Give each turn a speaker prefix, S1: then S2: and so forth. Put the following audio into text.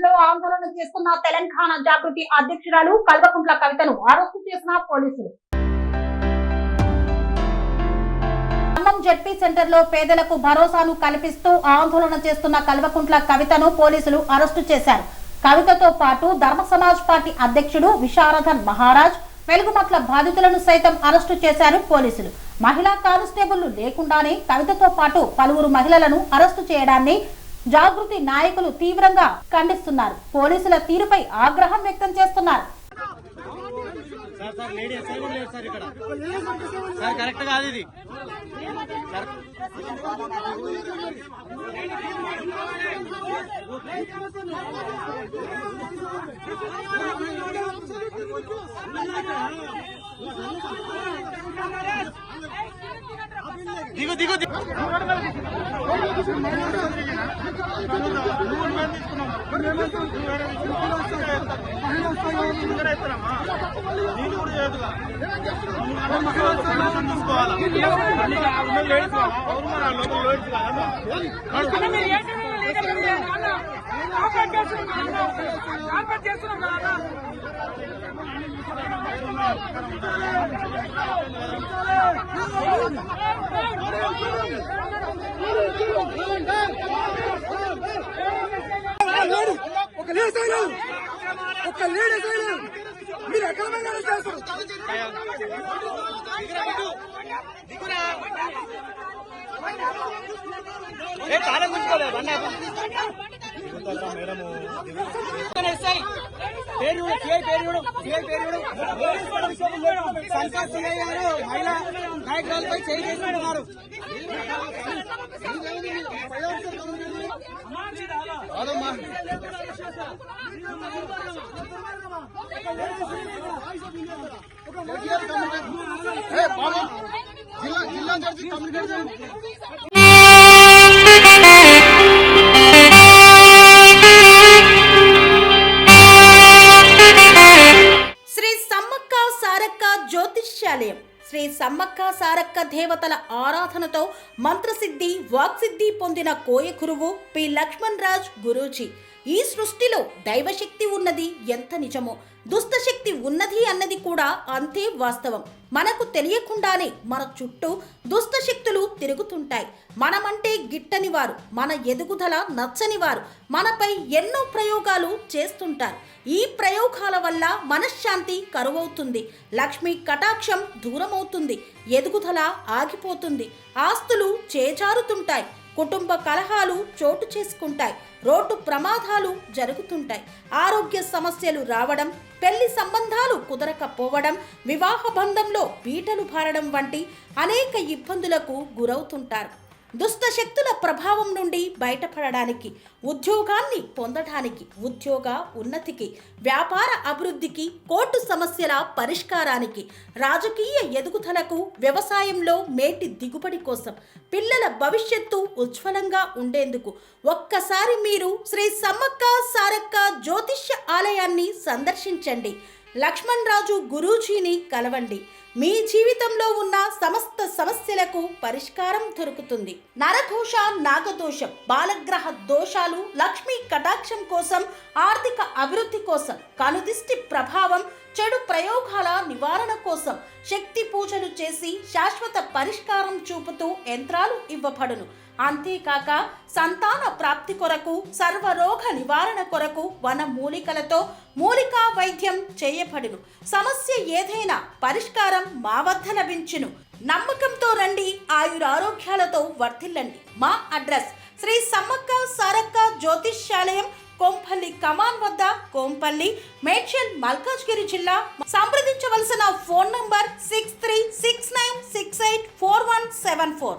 S1: Centre లో ఆందోళన చేస్తున్న తెలంగాణ జాగృతి అధ్యక్షురాలు కల్వకుంట్ల కవితను అరెస్టు చేసిన పోలీసులు. ఖమ్మం జెడ్పీ సెంటర్ లో పేదలకు భరోసాను కల్పిస్తూ ఆందోళన చేస్తున్న కల్వకుంట్ల కవితను పోలీసులు అరెస్టు చేశారు. కవితతో పాటు ధర్మ సమాజ్ పార్టీ అధ్యక్షుడు విశారదన్ మహారాజ్, వెలుగుమట్ల బాధితులను సైతం అరెస్టు చేశారు పోలీసులు. మహిళా కానిస్టేబుల్ లేకుండానే కవితతో పాటు పలువురు మహిళలను అరెస్టు చేయడాన్ని జాగృతి నాయకులు తీవ్రంగా ఖండిస్తున్నారు. పోలీసుల తీరుపై ఆగ్రహం వ్యక్తం చేస్తున్నారు.
S2: దిగు దిగు
S3: ఒక లేడీస్ మీరు ఎక్కడ చేస్తారు? మహిళా నాయకురాలపై చేయి చేసుకుంటున్నారు. జిల్లా జడ్జి కమ్యూనికేషన్
S1: జ్యోతిష్యాలయం శ్రీ సమ్మక్క సారక్క దేవతల ఆరాధనతో మంత్రసిద్ధి వాక్సిద్ధి పొందిన కోయకురువు పి లక్ష్మణ్ రాజ్ గురూజీ. ఈ సృష్టిలో దైవశక్తి ఉన్నది ఎంత నిజమో, దుష్టశక్తి ఉన్నది అన్నది కూడా అంతే వాస్తవం. మనకు తెలియకుండానే మన చుట్టూ దుష్టశక్తులు తిరుగుతుంటాయి. మనమంటే గిట్టని వారు, మన ఎదుగుదల నచ్చని వారు మనపై ఎన్నో ప్రయోగాలు చేస్తుంటారు. ఈ ప్రయోగాల వల్ల మనశ్శాంతి కరువవుతుంది, లక్ష్మీ కటాక్షం దూరమవుతుంది, ఎదుగుదల ఆగిపోతుంది, ఆస్తులు చేజారుతుంటాయి, కుటుంబ కలహాలు చోటు చేసుకుంటాయి, రోడ్డు ప్రమాదాలు జరుగుతుంటాయి, ఆరోగ్య సమస్యలు రావడం, పెళ్లి సంబంధాలు కుదరకపోవడం, వివాహ బంధంలో బీటలు భారడం వంటి అనేక ఇబ్బందులకు గురవుతుంటారు. దుష్ట శక్తుల ప్రభావం నుండి బయటపడడానికి, ఉద్యోగాన్ని పొందడానికి, ఉద్యోగ ఉన్నతికి, వ్యాపార అభివృద్ధికి, కోర్టు సమస్యల పరిష్కారానికి, రాజకీయ ఎదుగుదలకు, వ్యవసాయంలో మేటి దిగుబడి కోసం, పిల్లల భవిష్యత్తు ఉజ్వలంగా ఉండేందుకు ఒక్కసారి మీరు శ్రీ సమ్మక్క సారక్క జ్యోతిష్య ఆలయాన్ని సందర్శించండి. లక్ష్మణ్ రాజు గురూజీని కలవండి. మీ జీవితంలో ఉన్న సమస్త సమస్యలకు పరిష్కారం దొరుకుతుంది. నరఘోష, నాగదోషం, బాలగ్రహ దోషాలు, లక్ష్మీ కటాక్షం కోసం, ఆర్థిక అభివృద్ధి కోసం, కనుదిష్టి ప్రభావం, చెడు ప్రయోగాల నివారణ కోసం శక్తి పూజలు చేసి శాశ్వత పరిష్కారం చూపుతూ యంత్రాలు ఇవ్వబడును. అంతేకాక సంతాన ప్రాప్తి కొరకు, సర్వరోగ నివారణ కొరకు వన మూలికలతో మూలికా వైద్యం చేయబడును. సమస్య ఏదైనా పరిష్కారం మా వద్ద లభించును. నమ్మకంతో రండి, ఆయురారోగ్యాలతో వర్ధిల్లండి. మా అడ్రస్ శ్రీ సమ్మక్క సారక్క జ్యోతిష్యాలయం, కోంపల్లి కమాన్ వద్ద, కోంపల్లి, మేడ్చల్, మల్కాజ్గిరి జిల్లా. సంప్రదించవలసిన ఫోన్ నంబర్ 6369684174.